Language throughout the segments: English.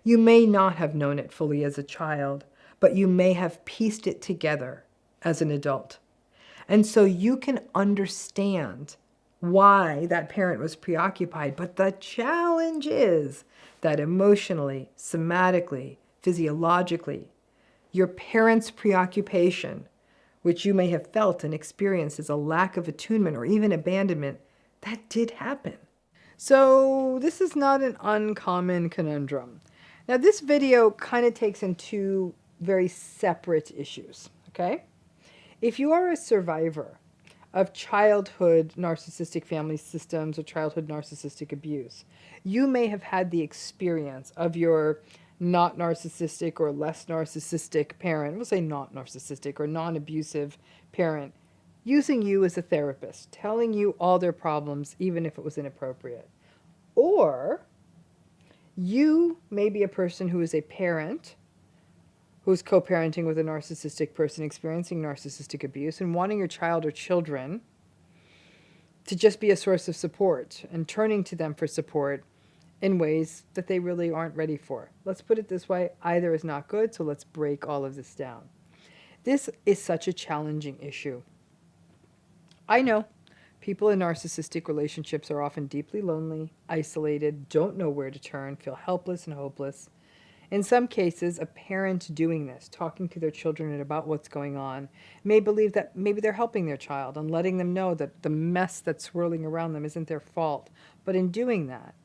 You may not have known it fully as a child, but you may have pieced it together as an adult. And so you can understand why that parent was preoccupied. But the challenge is that emotionally, somatically, physiologically, your parent's preoccupation, which you may have felt and experienced as a lack of attunement or even abandonment, that did happen. So this is not an uncommon conundrum. Now this video kind of takes in two very separate issues, okay? If you are a survivor of childhood narcissistic family systems or childhood narcissistic abuse, you may have had the experience of your not narcissistic or less narcissistic parent, we'll say not narcissistic or non-abusive parent, using you as a therapist, telling you all their problems even if it was inappropriate. Or you may be a person who is a parent who's co-parenting with a narcissistic person experiencing narcissistic abuse and wanting your child or children to just be a source of support and turning to them for support in ways that they really aren't ready for. Let's put it this way, either is not good, so let's break all of this down. This is such a challenging issue. I know people in narcissistic relationships are often deeply lonely, isolated, don't know where to turn, feel helpless and hopeless. In some cases, a parent doing this, talking to their children about what's going on, may believe that maybe they're helping their child and letting them know that the mess that's swirling around them isn't their fault. But in doing that,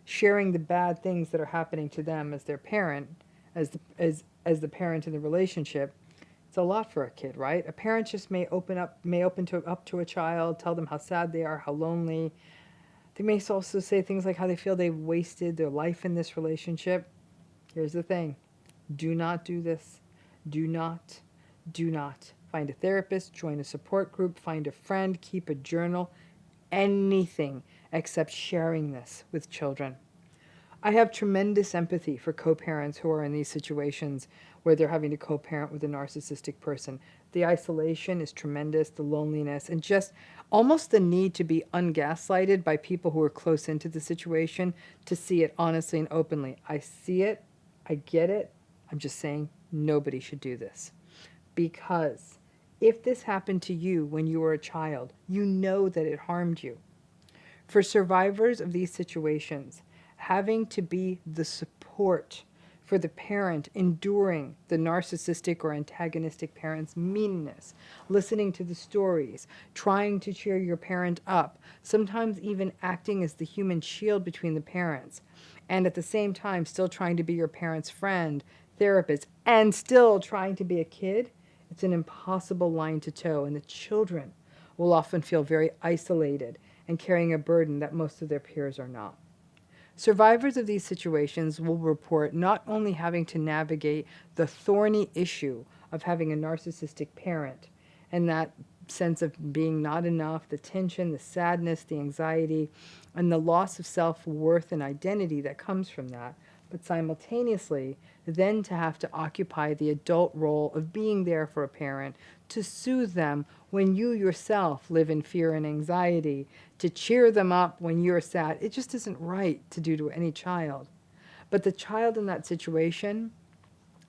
sharing the bad things that are happening to them as their parent, as the parent in the relationship, it's a lot for a kid, right? A parent just may open up to a child, tell them how sad they are, how lonely. They may also say things like how they feel they've wasted their life in this relationship. Here's the thing. Do not do this. Do not find a therapist, join a support group, find a friend, keep a journal, anything except sharing this with children. I have tremendous empathy for co-parents who are in these situations where they're having to co-parent with a narcissistic person. The isolation is tremendous, the loneliness, and just almost the need to be ungaslighted by people who are close into the situation to see it honestly and openly. I see it. I get it. I'm just saying nobody should do this. Because if this happened to you when you were a child, you know that it harmed you. For survivors of these situations, having to be the support for the parent enduring the narcissistic or antagonistic parent's meanness, listening to the stories, trying to cheer your parent up, sometimes even acting as the human shield between the parents, and at the same time still trying to be your parent's friend, therapist, and still trying to be a kid, it's an impossible line to toe, and the children will often feel very isolated and carrying a burden that most of their peers are not. Survivors of these situations will report not only having to navigate the thorny issue of having a narcissistic parent and that sense of being not enough, the tension, the sadness, the anxiety, and the loss of self-worth and identity that comes from that, but simultaneously then to have to occupy the adult role of being there for a parent, to soothe them when you yourself live in fear and anxiety, to cheer them up when you're sad. It just isn't right to do to any child. But the child in that situation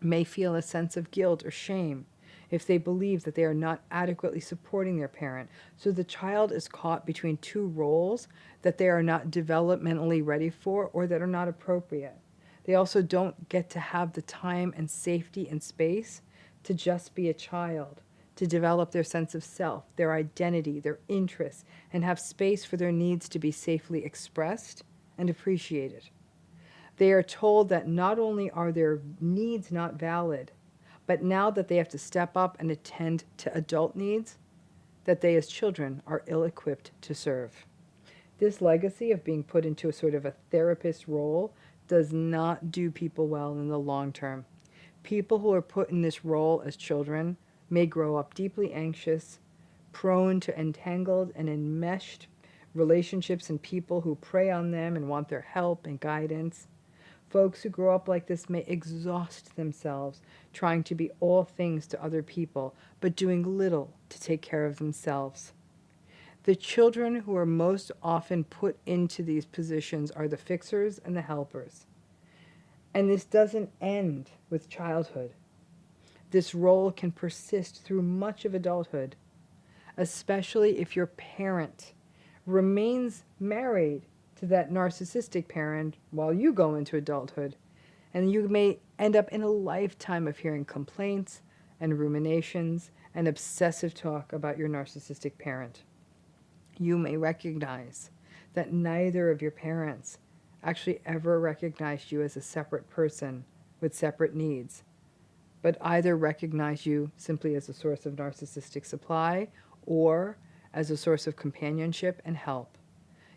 may feel a sense of guilt or shame if they believe that they are not adequately supporting their parent. So the child is caught between two roles that they are not developmentally ready for or that are not appropriate. They also don't get to have the time and safety and space to just be a child, to develop their sense of self, their identity, their interests, and have space for their needs to be safely expressed and appreciated. They are told that not only are their needs not valid, but now that they have to step up and attend to adult needs, that they as children are ill-equipped to serve. This legacy of being put into a sort of a therapist role does not do people well in the long term. People who are put in this role as children may grow up deeply anxious, prone to entangled and enmeshed relationships and people who prey on them and want their help and guidance. Folks who grow up like this may exhaust themselves trying to be all things to other people, but doing little to take care of themselves. The children who are most often put into these positions are the fixers and the helpers. And this doesn't end with childhood. This role can persist through much of adulthood, especially if your parent remains married to that narcissistic parent while you go into adulthood. And you may end up in a lifetime of hearing complaints and ruminations and obsessive talk about your narcissistic parent. You may recognize that neither of your parents actually ever recognized you as a separate person with separate needs, but either recognize you simply as a source of narcissistic supply or as a source of companionship and help.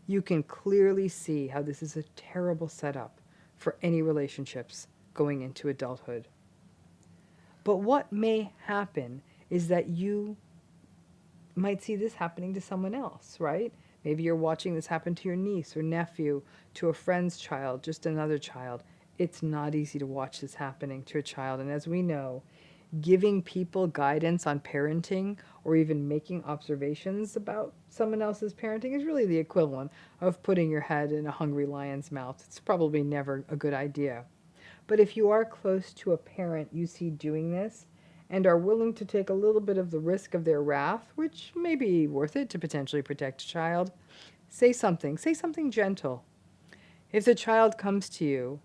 You can clearly see how this is a terrible setup for any relationships going into adulthood. But what may happen is that you might see this happening to someone else, right? Maybe you're watching this happen to your niece or nephew, to a friend's child, just another child. It's not easy to watch this happening to a child. And as we know, giving people guidance on parenting or even making observations about someone else's parenting is really the equivalent of putting your head in a hungry lion's mouth. It's probably never a good idea. But if you are close to a parent you see doing this and are willing to take a little bit of the risk of their wrath, which may be worth it to potentially protect a child, say something gentle. If the child comes to you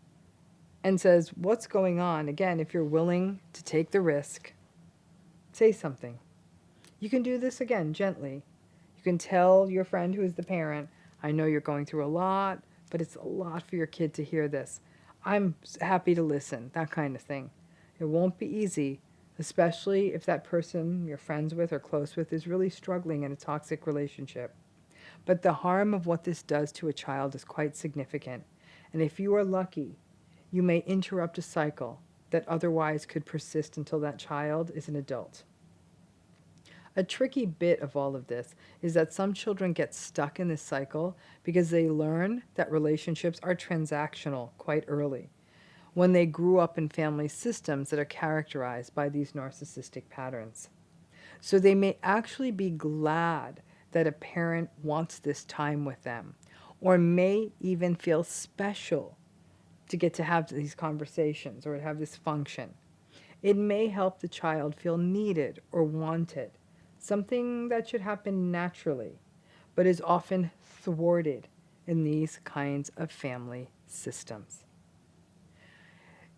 and says, "What's going on?" Again, if you're willing to take the risk, say something. You can do this again gently. You can tell your friend who is the parent, "I know you're going through a lot, but it's a lot for your kid to hear this. I'm happy to listen," that kind of thing. It won't be easy, especially if that person you're friends with or close with is really struggling in a toxic relationship. But the harm of what this does to a child is quite significant. And if you are lucky, you may interrupt a cycle that otherwise could persist until that child is an adult. A tricky bit of all of this is that some children get stuck in this cycle because they learn that relationships are transactional quite early, when they grew up in family systems that are characterized by these narcissistic patterns. So they may actually be glad that a parent wants this time with them, or may even feel special to get to have these conversations or to have this function. It may help the child feel needed or wanted, something that should happen naturally, but is often thwarted in these kinds of family systems.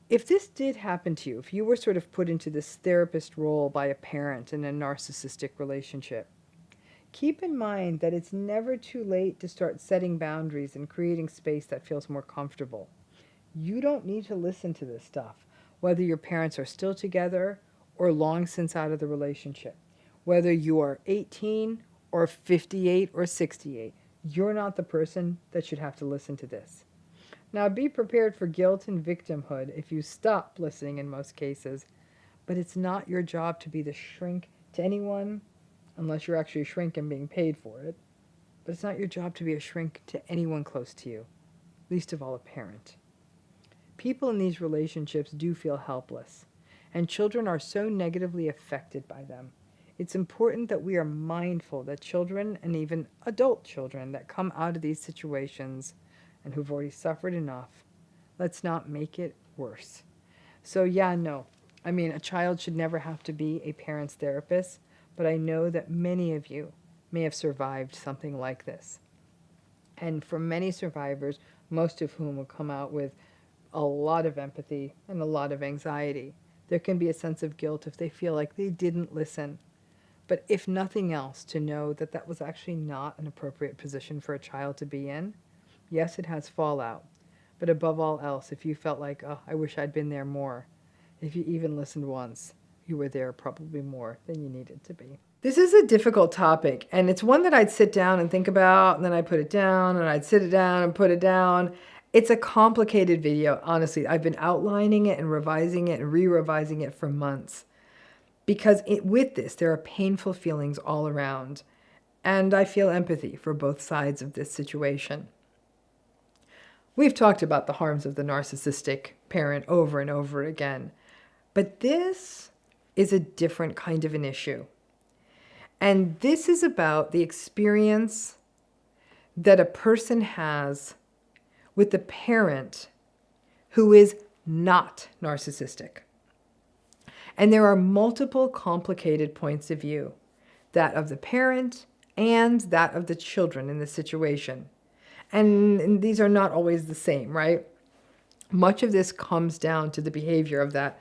If this did happen to you, if you were sort of put into this therapist role by a parent in a narcissistic relationship, keep in mind that it's never too late to start setting boundaries and creating space that feels more comfortable. You don't need to listen to this stuff, whether your parents are still together or long since out of the relationship. Whether you are 18 or 58 or 68, you're not the person that should have to listen to this. Now, be prepared for guilt and victimhood if you stop listening in most cases, but it's not your job to be the shrink to anyone, unless you're actually a shrink and being paid for it. But it's not your job to be a shrink to anyone close to you, least of all a parent. People in these relationships do feel helpless, and children are so negatively affected by them. It's important that we are mindful that children, and even adult children that come out of these situations and who've already suffered enough, let's not make it worse. So a child should never have to be a parent's therapist, but I know that many of you may have survived something like this. And for many survivors, most of whom will come out with a lot of empathy and a lot of anxiety, there can be a sense of guilt if they feel like they didn't listen. But if nothing else, to know that that was actually not an appropriate position for a child to be in. Yes, it has fallout, but above all else, if you felt like, "Oh, I wish I'd been there more," if you even listened once, you were there probably more than you needed to be. This is a difficult topic, and it's one that I'd sit down and think about, and then I'd put it down, and I'd sit it down and put it down. It's a complicated video, honestly. I've been outlining it and revising it and re-revising it for months, because with this, there are painful feelings all around, and I feel empathy for both sides of this situation. We've talked about the harms of the narcissistic parent over and over again, but this is a different kind of an issue. And this is about the experience that a person has with the parent who is not narcissistic. And there are multiple complicated points of view, that of the parent and that of the children in the situation. And these are not always the same, right? Much of this comes down to the behavior of that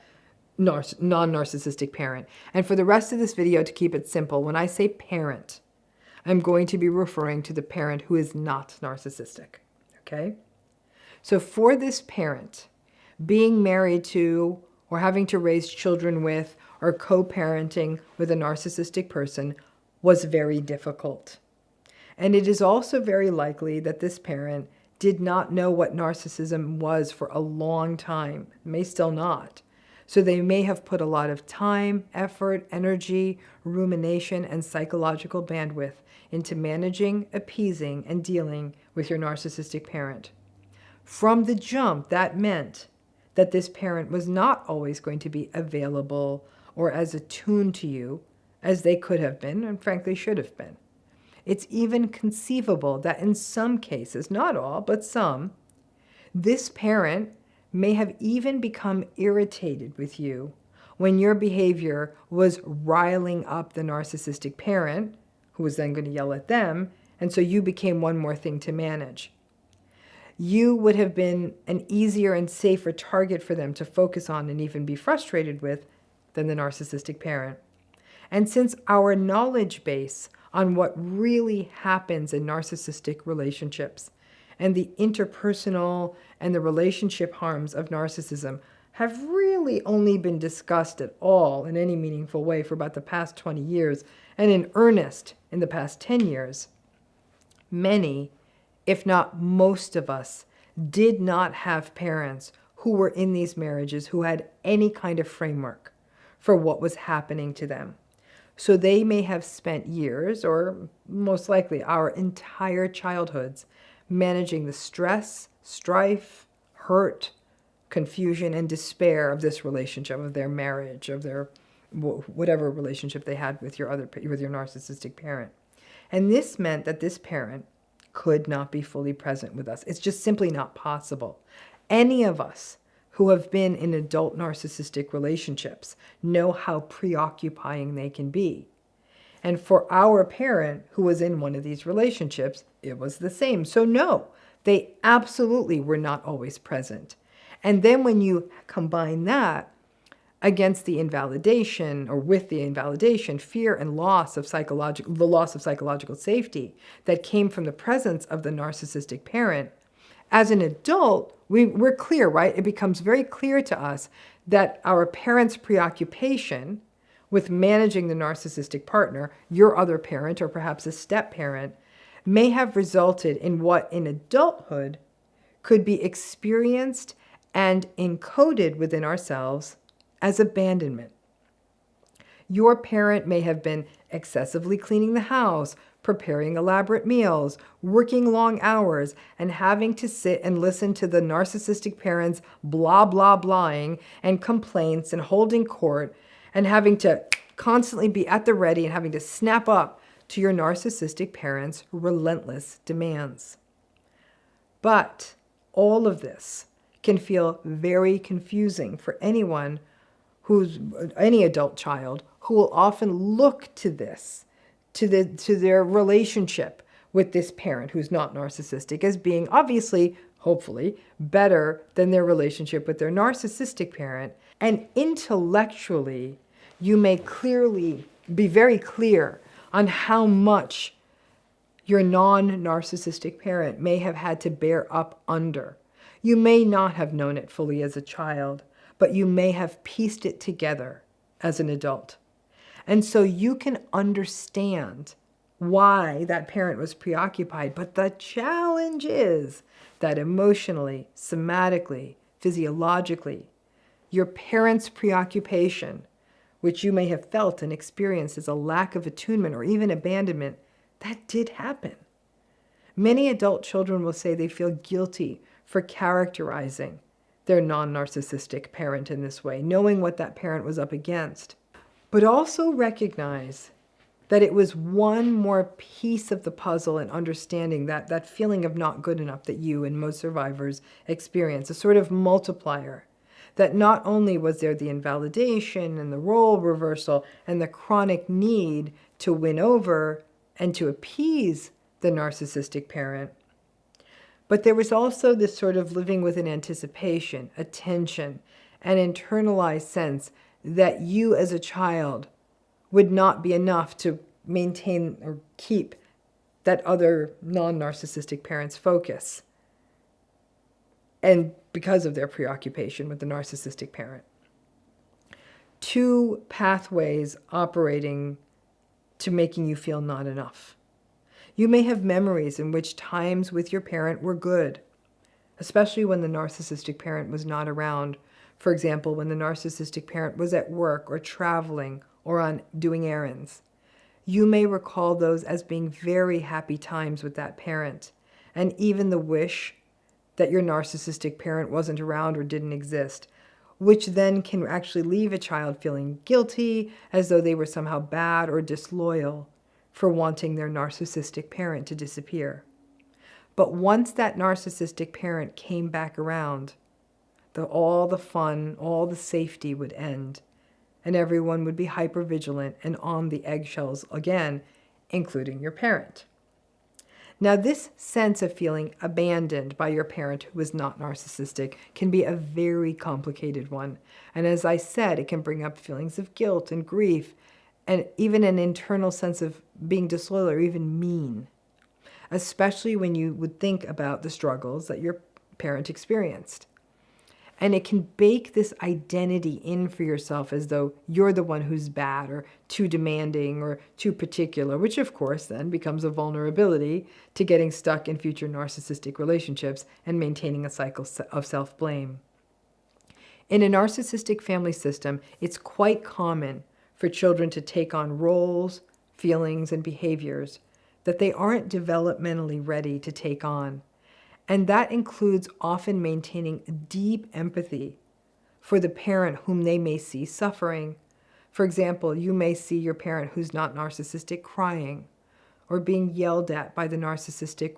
non-narcissistic parent. And for the rest of this video, to keep it simple, when I say parent, I'm going to be referring to the parent who is not narcissistic, okay? So for this parent, being married to or having to raise children with or co-parenting with a narcissistic person was very difficult. And it is also very likely that this parent did not know what narcissism was for a long time, may still not. So they may have put a lot of time, effort, energy, rumination, and psychological bandwidth into managing, appeasing, and dealing with your narcissistic parent. From the jump, that meant that this parent was not always going to be available or as attuned to you as they could have been and frankly should have been. It's even conceivable that in some cases, not all, but some, this parent may have even become irritated with you when your behavior was riling up the narcissistic parent, who was then going to yell at them, and so you became one more thing to manage. You would have been an easier and safer target for them to focus on and even be frustrated with than the narcissistic parent. And since our knowledge base on what really happens in narcissistic relationships and the interpersonal and the relationship harms of narcissism have really only been discussed at all in any meaningful way for about the past 20 years, and in earnest in the past 10 years, many, if not most of us, did not have parents who were in these marriages who had any kind of framework for what was happening to them. So they may have spent years, or most likely our entire childhoods, managing the stress, strife, hurt, confusion, and despair of this relationship, of their marriage, of their whatever relationship they had with your narcissistic parent. And this meant that this parent could not be fully present with us. It's just simply not possible. Any of us who have been in adult narcissistic relationships know how preoccupying they can be. And for our parent who was in one of these relationships, it was the same. So no, they absolutely were not always present. And then when you combine that against the invalidation, or with the invalidation, fear and loss of psychological safety that came from the presence of the narcissistic parent, as an adult, we're clear, right? It becomes very clear to us that our parents' preoccupation with managing the narcissistic partner, your other parent, or perhaps a step-parent, may have resulted in what in adulthood could be experienced and encoded within ourselves as abandonment. Your parent may have been excessively cleaning the house, preparing elaborate meals, working long hours, and having to sit and listen to the narcissistic parent's blah, blah, blahing and complaints and holding court, and having to constantly be at the ready and having to snap up to your narcissistic parent's relentless demands. But all of this can feel very confusing for anyone any adult child who will often look to this, to their relationship with this parent who's not narcissistic as being obviously, hopefully, better than their relationship with their narcissistic parent. And intellectually, you may clearly be very clear on how much your non-narcissistic parent may have had to bear up under. You may not have known it fully as a child, but you may have pieced it together as an adult. And so you can understand why that parent was preoccupied. But the challenge is that emotionally, somatically, physiologically, your parent's preoccupation, which you may have felt and experienced as a lack of attunement or even abandonment, that did happen. Many adult children will say they feel guilty for characterizing their non-narcissistic parent in this way, knowing what that parent was up against. But also recognize that it was one more piece of the puzzle in understanding that feeling of not good enough that you and most survivors experience, a sort of multiplier that not only was there the invalidation and the role reversal and the chronic need to win over and to appease the narcissistic parent, but there was also this sort of living with an anticipation, a tension, an internalized sense that you as a child would not be enough to maintain or keep that other non-narcissistic parent's focus, and because of their preoccupation with the narcissistic parent. Two pathways operating to making you feel not enough. You may have memories in which times with your parent were good, especially when the narcissistic parent was not around. For example, when the narcissistic parent was at work or traveling or on doing errands. You may recall those as being very happy times with that parent, and even the wish that your narcissistic parent wasn't around or didn't exist, which then can actually leave a child feeling guilty, as though they were somehow bad or disloyal for wanting their narcissistic parent to disappear. But once that narcissistic parent came back around, all the fun, all the safety would end, and everyone would be hypervigilant and on the eggshells again, including your parent. Now, this sense of feeling abandoned by your parent who is not narcissistic can be a very complicated one. And as I said, it can bring up feelings of guilt and grief, and even an internal sense of being disloyal or even mean, especially when you would think about the struggles that your parent experienced. And it can bake this identity in for yourself as though you're the one who's bad or too demanding or too particular, which of course then becomes a vulnerability to getting stuck in future narcissistic relationships and maintaining a cycle of self-blame. In a narcissistic family system, it's quite common for children to take on roles, feelings, and behaviors that they aren't developmentally ready to take on. And that includes often maintaining deep empathy for the parent whom they may see suffering. For example, you may see your parent who's not narcissistic crying, or being yelled at by the narcissistic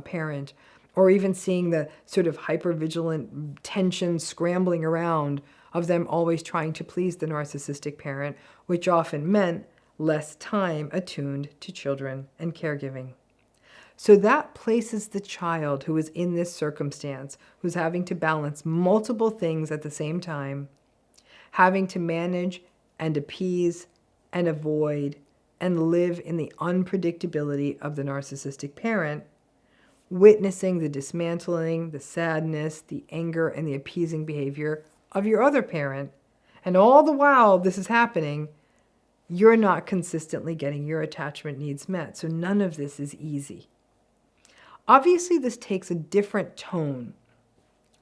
parent, or even seeing the sort of hypervigilant tension scrambling around of them always trying to please the narcissistic parent, which often meant less time attuned to children and caregiving. So that places the child who is in this circumstance, who's having to balance multiple things at the same time, having to manage and appease and avoid and live in the unpredictability of the narcissistic parent, witnessing the dismantling, the sadness, the anger, and the appeasing behavior of your other parent. And all the while this is happening, you're not consistently getting your attachment needs met. So none of this is easy. Obviously, this takes a different tone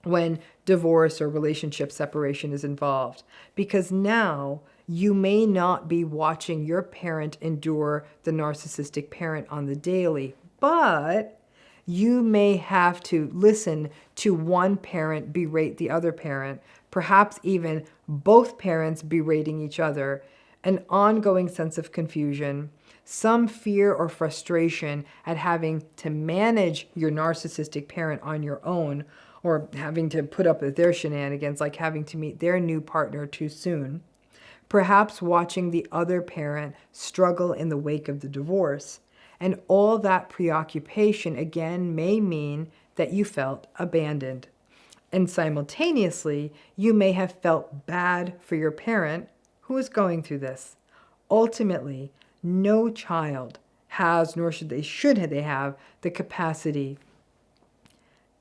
when divorce or relationship separation is involved, because now you may not be watching your parent endure the narcissistic parent on the daily, but you may have to listen to one parent berate the other parent, perhaps even both parents berating each other, an ongoing sense of confusion, some fear or frustration at having to manage your narcissistic parent on your own, or having to put up with their shenanigans, like having to meet their new partner too soon. Perhaps watching the other parent struggle in the wake of the divorce. And all that preoccupation, again, may mean that you felt abandoned. And simultaneously, you may have felt bad for your parent who is going through this. Ultimately, no child has, nor should they have, the capacity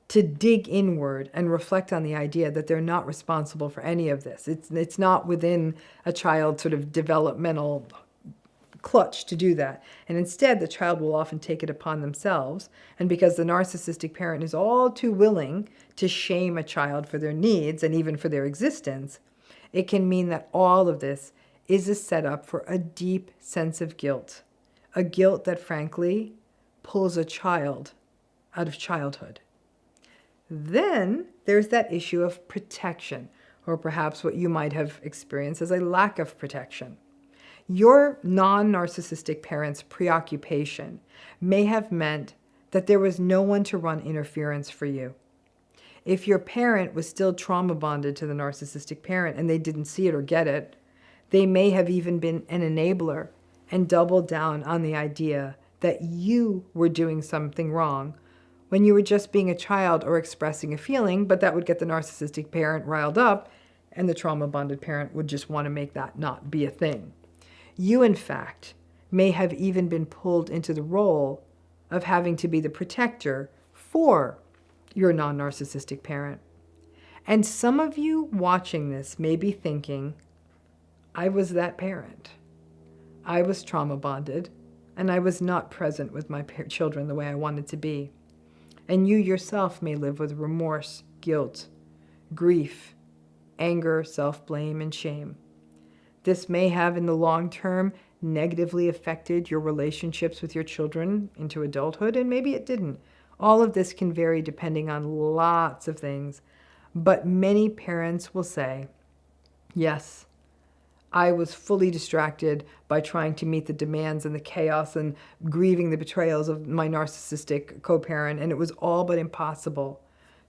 to dig inward and reflect on the idea that they're not responsible for any of this. It's not within a child's sort of developmental clutch to do that. And instead, the child will often take it upon themselves. And because the narcissistic parent is all too willing to shame a child for their needs and even for their existence, it can mean that all of this is a setup for a deep sense of guilt. A guilt that, frankly, pulls a child out of childhood. Then there's that issue of protection, or perhaps what you might have experienced as a lack of protection. Your non-narcissistic parent's preoccupation may have meant that there was no one to run interference for you. If your parent was still trauma bonded to the narcissistic parent and they didn't see it or get it, they may have even been an enabler and doubled down on the idea that you were doing something wrong when you were just being a child or expressing a feeling, but that would get the narcissistic parent riled up, and the trauma-bonded parent would just want to make that not be a thing. You, in fact, may have even been pulled into the role of having to be the protector for your non-narcissistic parent. And some of you watching this may be thinking, I was that parent. I was trauma-bonded, and I was not present with my children the way I wanted to be. And you yourself may live with remorse, guilt, grief, anger, self-blame, and shame. This may have, in the long term, negatively affected your relationships with your children into adulthood, and maybe it didn't. All of this can vary depending on lots of things, but many parents will say, yes, I was fully distracted by trying to meet the demands and the chaos and grieving the betrayals of my narcissistic co-parent, and it was all but impossible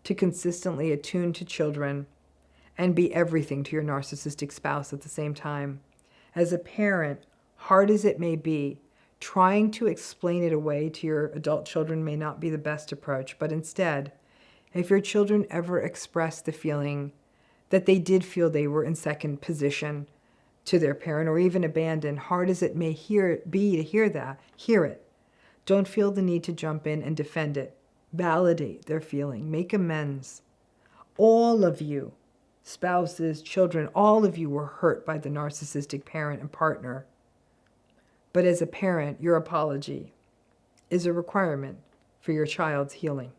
to consistently attune to children and be everything to your narcissistic spouse at the same time. As a parent, hard as it may be, trying to explain it away to your adult children may not be the best approach, but instead, if your children ever express the feeling that they did feel they were in second position to their parent or even abandoned, hard as it may be to hear that, hear it. Don't feel the need to jump in and defend it. Validate their feeling. Make amends. All of you, spouses, children, all of you were hurt by the narcissistic parent and partner. But as a parent, your apology is a requirement for your child's healing.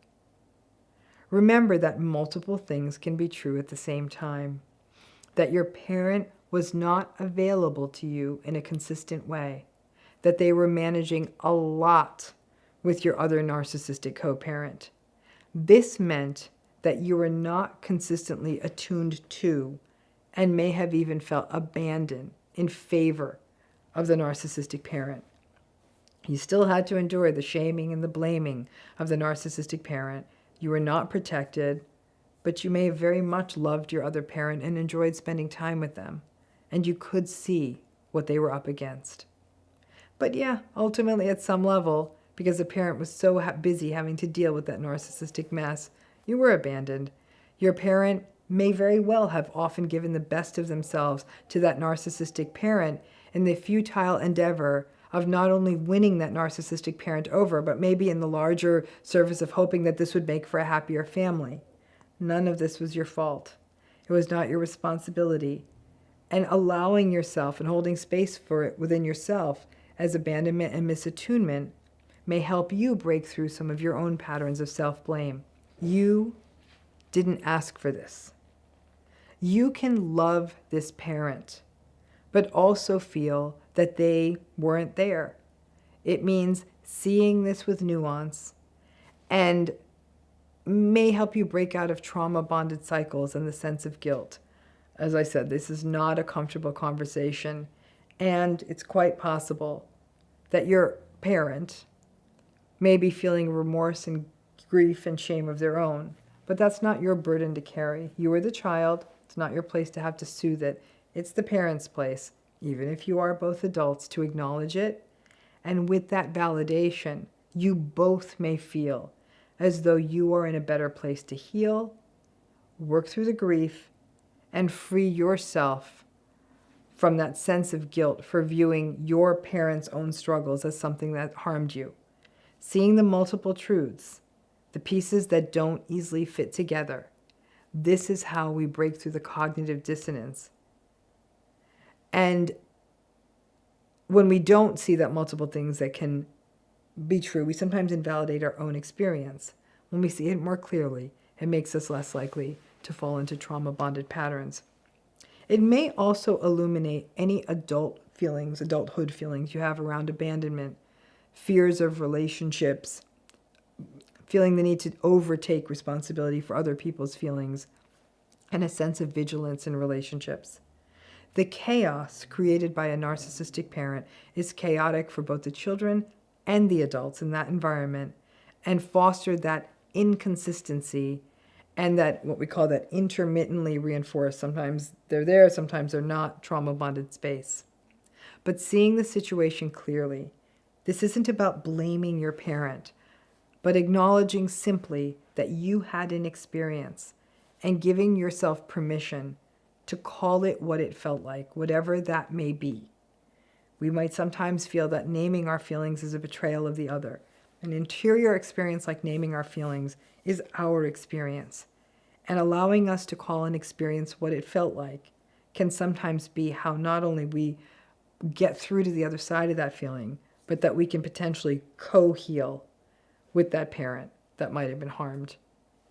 Remember that multiple things can be true at the same time. That your parent was not available to you in a consistent way. That they were managing a lot with your other narcissistic co-parent. This meant that you were not consistently attuned to and may have even felt abandoned in favor of the narcissistic parent. You still had to endure the shaming and the blaming of the narcissistic parent. You were not protected, but you may have very much loved your other parent and enjoyed spending time with them, and you could see what they were up against. But yeah, ultimately at some level, because the parent was so busy having to deal with that narcissistic mess, you were abandoned. Your parent may very well have often given the best of themselves to that narcissistic parent in the futile endeavor of not only winning that narcissistic parent over, but maybe in the larger service of hoping that this would make for a happier family. None of this was your fault. It was not your responsibility. And allowing yourself and holding space for it within yourself as abandonment and misattunement may help you break through some of your own patterns of self-blame. You didn't ask for this. You can love this parent, but also feel that they weren't there. It means seeing this with nuance and may help you break out of trauma-bonded cycles and the sense of guilt. As I said, this is not a comfortable conversation, and it's quite possible that your parent may be feeling remorse and grief and shame of their own, but that's not your burden to carry. You are the child. It's not your place to have to soothe it. It's the parent's place, even if you are both adults, to acknowledge it. And with that validation, you both may feel as though you are in a better place to heal, work through the grief, and free yourself from that sense of guilt for viewing your parents' own struggles as something that harmed you. Seeing the multiple truths, the pieces that don't easily fit together. This is how we break through the cognitive dissonance. And when we don't see that multiple things that can be true, we sometimes invalidate our own experience. When we see it more clearly, it makes us less likely to fall into trauma-bonded patterns. It may also illuminate any adulthood feelings you have around abandonment, fears of relationships, feeling the need to overtake responsibility for other people's feelings, and a sense of vigilance in relationships. The chaos created by a narcissistic parent is chaotic for both the children and the adults in that environment, and fostered that inconsistency and that what we call that intermittently reinforced, sometimes they're there, sometimes they're not, trauma bonded space. But seeing the situation clearly, this isn't about blaming your parent, but acknowledging simply that you had an experience and giving yourself permission to call it what it felt like, whatever that may be. We might sometimes feel that naming our feelings is a betrayal of the other. An interior experience like naming our feelings is our experience. And allowing us to call an experience what it felt like can sometimes be how not only we get through to the other side of that feeling, but that we can potentially co-heal with that parent that might have been harmed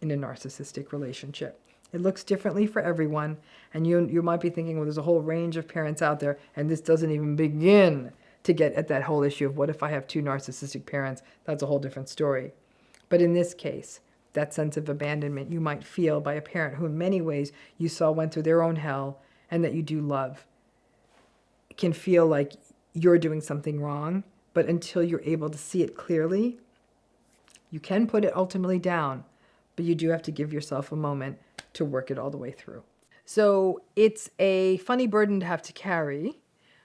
in a narcissistic relationship. It looks differently for everyone, and you might be thinking, well, there's a whole range of parents out there, and this doesn't even begin to get at that whole issue of what if I have two narcissistic parents? That's a whole different story. But in this case, that sense of abandonment you might feel by a parent who in many ways you saw went through their own hell and that you do love can feel like you're doing something wrong, but until you're able to see it clearly, you can put it ultimately down, but you do have to give yourself a moment to work it all the way through. So it's a funny burden to have to carry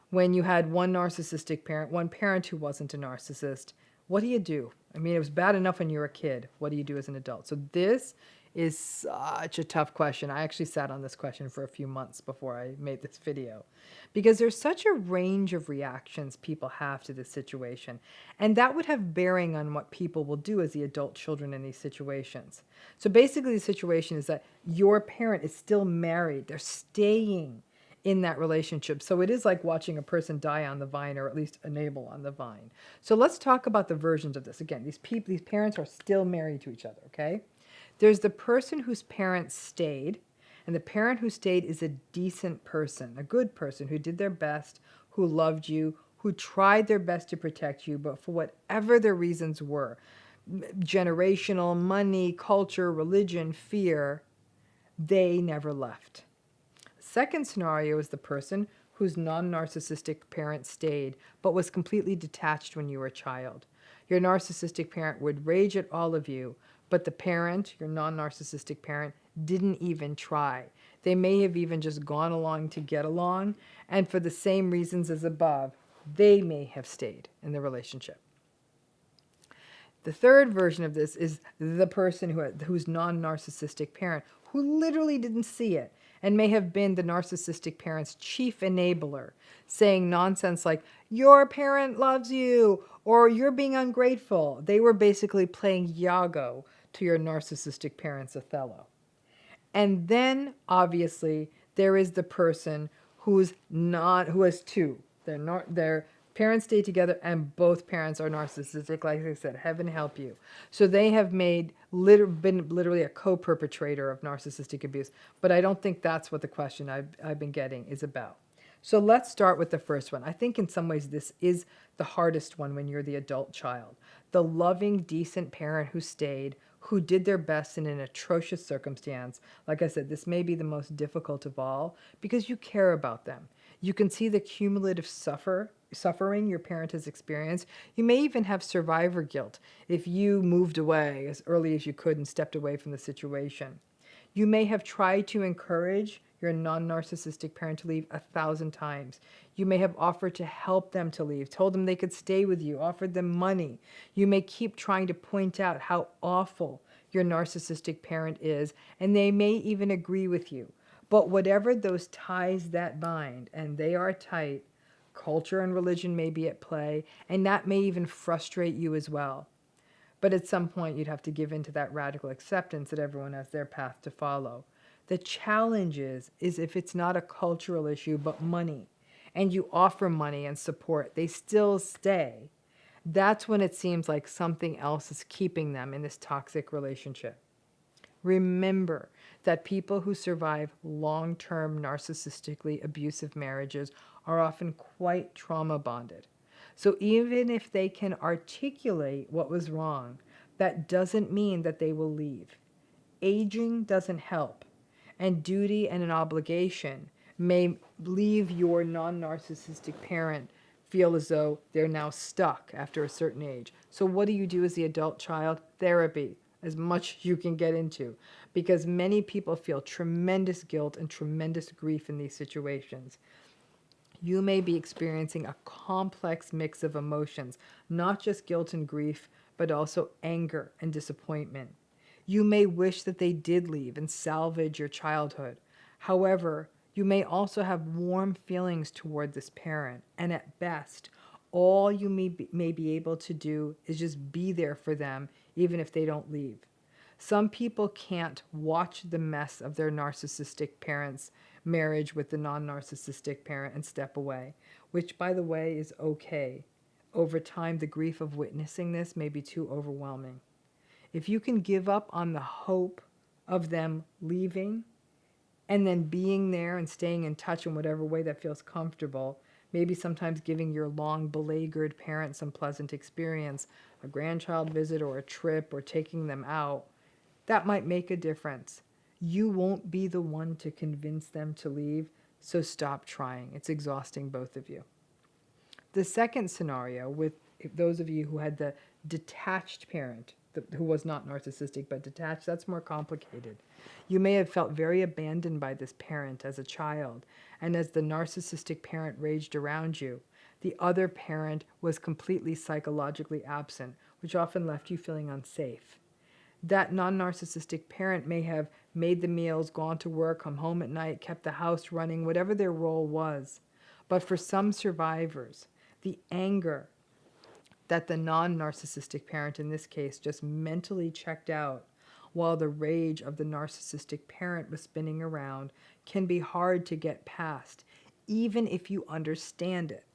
when you had one narcissistic parent, one parent who wasn't a narcissist. What do you do? I mean, it was bad enough when you were a kid. What do you do as an adult? So this is such a tough question. I actually sat on this question for a few months before I made this video because there's such a range of reactions people have to this situation. And that would have bearing on what people will do as the adult children in these situations. So basically the situation is that your parent is still married. They're staying in that relationship. So it is like watching a person die on the vine, or at least a navel on the vine. So let's talk about the versions of this. Again, these parents are still married to each other, okay? There's the person whose parents stayed, and the parent who stayed is a decent person, a good person who did their best, who loved you, who tried their best to protect you, but for whatever their reasons were, generational, money, culture, religion, fear, they never left. Second scenario is the person whose non-narcissistic parent stayed, but was completely detached when you were a child. Your narcissistic parent would rage at all of you, but the parent, your non-narcissistic parent, didn't even try. They may have even just gone along to get along, and for the same reasons as above, they may have stayed in the relationship. The third version of this is the person whose non-narcissistic parent, who literally didn't see it, and may have been the narcissistic parent's chief enabler, saying nonsense like, your parent loves you, or you're being ungrateful. They were basically playing Iago to your narcissistic parent's Othello. And then, obviously, there is the person who has two. Their parents stay together and both parents are narcissistic. Like I said, heaven help you. So they have been literally a co-perpetrator of narcissistic abuse. But I don't think that's what the question I've been getting is about. So let's start with the first one. I think in some ways this is the hardest one when you're the adult child. The loving, decent parent who stayed, who did their best in an atrocious circumstance. Like I said, this may be the most difficult of all because you care about them. You can see the cumulative suffering your parent has experienced. You may even have survivor guilt if you moved away as early as you could and stepped away from the situation. You may have tried to encourage your non-narcissistic parent to leave 1,000 times. You may have offered to help them to leave, told them they could stay with you, offered them money. You may keep trying to point out how awful your narcissistic parent is, and they may even agree with you. But whatever those ties that bind, and they are tight, culture and religion may be at play, and that may even frustrate you as well. But at some point, you'd have to give in to that radical acceptance that everyone has their path to follow. The challenge is if it's not a cultural issue, but money, and you offer money and support, they still stay. That's when it seems like something else is keeping them in this toxic relationship. Remember that people who survive long-term narcissistically abusive marriages are often quite trauma bonded. So even if they can articulate what was wrong, that doesn't mean that they will leave. Aging doesn't help, and duty and an obligation may leave your non-narcissistic parent feel as though they're now stuck after a certain age. So what do you do as the adult child? Therapy, as much as you can get into. because many people feel tremendous guilt and tremendous grief in these situations. You may be experiencing a complex mix of emotions, not just guilt and grief, but also anger and disappointment. You may wish that they did leave and salvage your childhood. However, you may also have warm feelings toward this parent, and at best, all you may be able to do is just be there for them, even if they don't leave. Some people can't watch the mess of their narcissistic parents' marriage with the non-narcissistic parent and step away, which, by the way, is okay. Over time, the grief of witnessing this may be too overwhelming. If you can give up on the hope of them leaving and then being there and staying in touch in whatever way that feels comfortable, maybe sometimes giving your long beleaguered parent some pleasant experience, a grandchild visit or a trip or taking them out, that might make a difference. You won't be the one to convince them to leave, so stop trying. It's exhausting, both of you. The second scenario, with those of you who had the detached parent, who was not narcissistic but detached, that's more complicated. You may have felt very abandoned by this parent as a child, and as the narcissistic parent raged around you, the other parent was completely psychologically absent, which often left you feeling unsafe. That non-narcissistic parent may have made the meals, gone to work, come home at night, kept the house running, whatever their role was. But for some survivors, the anger that the non-narcissistic parent in this case just mentally checked out while the rage of the narcissistic parent was spinning around can be hard to get past, even if you understand it.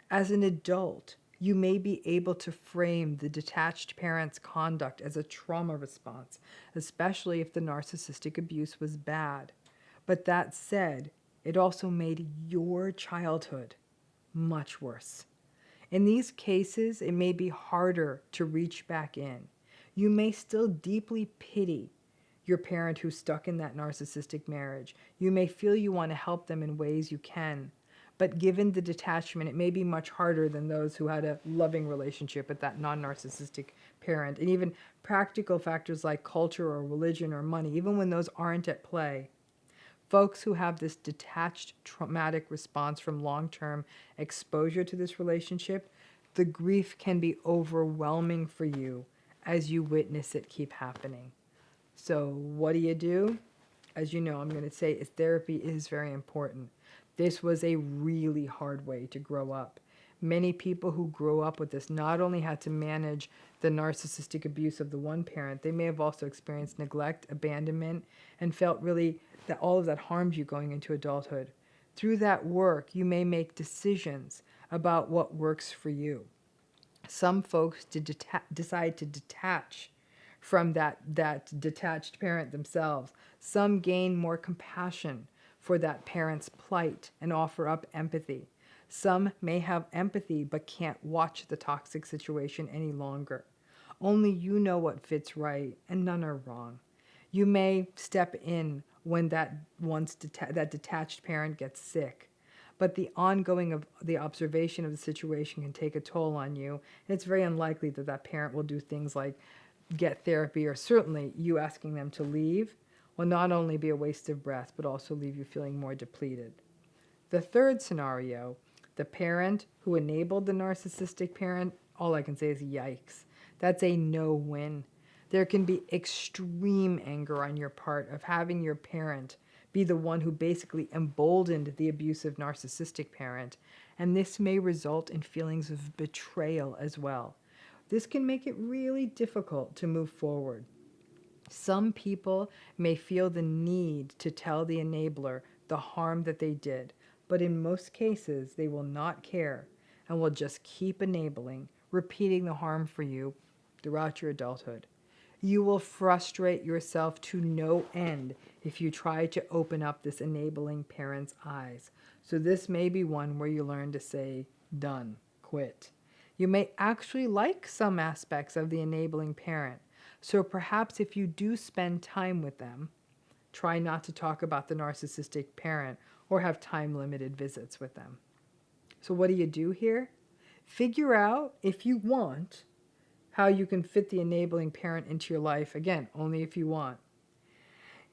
As an adult, you may be able to frame the detached parent's conduct as a trauma response, especially if the narcissistic abuse was bad. But that said, it also made your childhood much worse. In these cases, it may be harder to reach back in. You may still deeply pity your parent who's stuck in that narcissistic marriage. You may feel you want to help them in ways you can. But given the detachment, it may be much harder than those who had a loving relationship with that non-narcissistic parent. And even practical factors like culture or religion or money, even when those aren't at play, folks who have this detached traumatic response from long-term exposure to this relationship, the grief can be overwhelming for you as you witness it keep happening. So what do? As you know, I'm going to say therapy is very important. This was a really hard way to grow up. Many people who grow up with this not only had to manage the narcissistic abuse of the one parent, they may have also experienced neglect, abandonment, and felt really that all of that harmed you going into adulthood. Through that work, you may make decisions about what works for you. Some folks decide to detach from that detached parent themselves. Some gain more compassion for that parent's plight and offer up empathy. Some may have empathy but can't watch the toxic situation any longer. Only you know what fits right, and none are wrong. You may step in when that detached parent gets sick, but the ongoing of the observation of the situation can take a toll on you, and it's very unlikely that that parent will do things like get therapy, or certainly you asking them to leave will not only be a waste of breath, but also leave you feeling more depleted. The third scenario, the parent who enabled the narcissistic parent, all I can say is yikes. That's a no-win. There can be extreme anger on your part of having your parent be the one who basically emboldened the abusive narcissistic parent, and this may result in feelings of betrayal as well. This can make it really difficult to move forward. Some people may feel the need to tell the enabler the harm that they did, but in most cases, they will not care and will just keep enabling, repeating the harm for you throughout your adulthood. You will frustrate yourself to no end if you try to open up this enabling parent's eyes. So this may be one where you learn to say, done, quit. You may actually like some aspects of the enabling parent. So perhaps if you do spend time with them, try not to talk about the narcissistic parent or have time-limited visits with them. So what do you do here? Figure out, if you want, how you can fit the enabling parent into your life. Again, only if you want.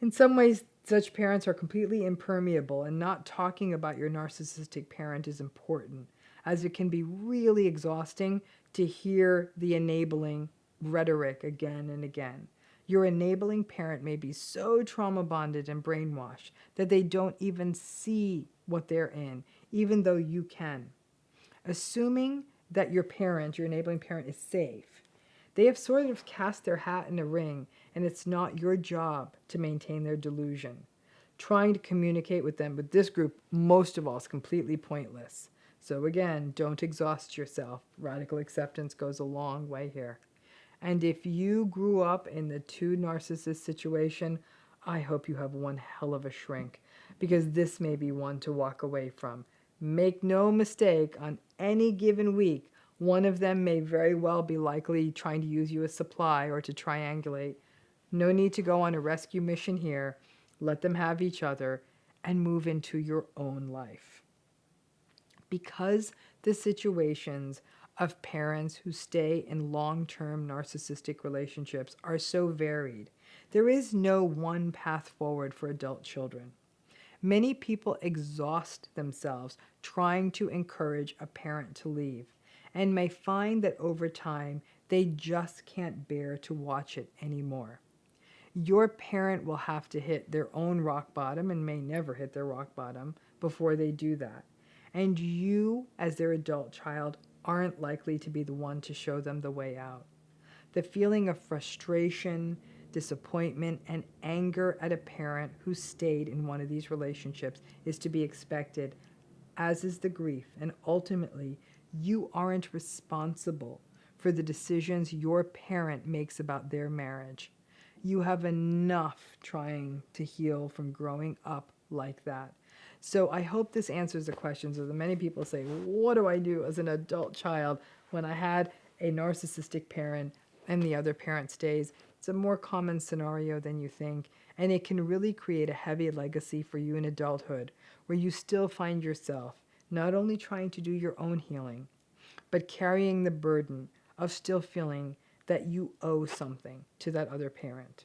In some ways, such parents are completely impermeable, and not talking about your narcissistic parent is important, as it can be really exhausting to hear the enabling rhetoric again and again. Your enabling parent may be so trauma bonded and brainwashed that they don't even see what they're in, even though you can. Assuming that your parent, your enabling parent, is safe, they have sort of cast their hat in a ring, and it's not your job to maintain their delusion. Trying to communicate with them, with this group, most of all, is completely pointless. So again, don't exhaust yourself. Radical acceptance goes a long way here. And if you grew up in the two narcissist situation, I hope you have one hell of a shrink, because this may be one to walk away from. Make no mistake, on any given week, one of them may very well be likely trying to use you as supply or to triangulate. No need to go on a rescue mission here. Let them have each other and move into your own life. Because the situations of parents who stay in long-term narcissistic relationships are so varied, there is no one path forward for adult children. Many people exhaust themselves trying to encourage a parent to leave, and may find that over time they just can't bear to watch it anymore. Your parent will have to hit their own rock bottom, and may never hit their rock bottom, before they do that. And you, as their adult child, aren't likely to be the one to show them the way out. The feeling of frustration, disappointment, and anger at a parent who stayed in one of these relationships is to be expected, as is the grief, and ultimately, you aren't responsible for the decisions your parent makes about their marriage. You have enough trying to heal from growing up like that. So I hope this answers the questions of the many people say, what do I do as an adult child when I had a narcissistic parent and the other parent stays? It's a more common scenario than you think, and it can really create a heavy legacy for you in adulthood, where you still find yourself not only trying to do your own healing, but carrying the burden of still feeling that you owe something to that other parent.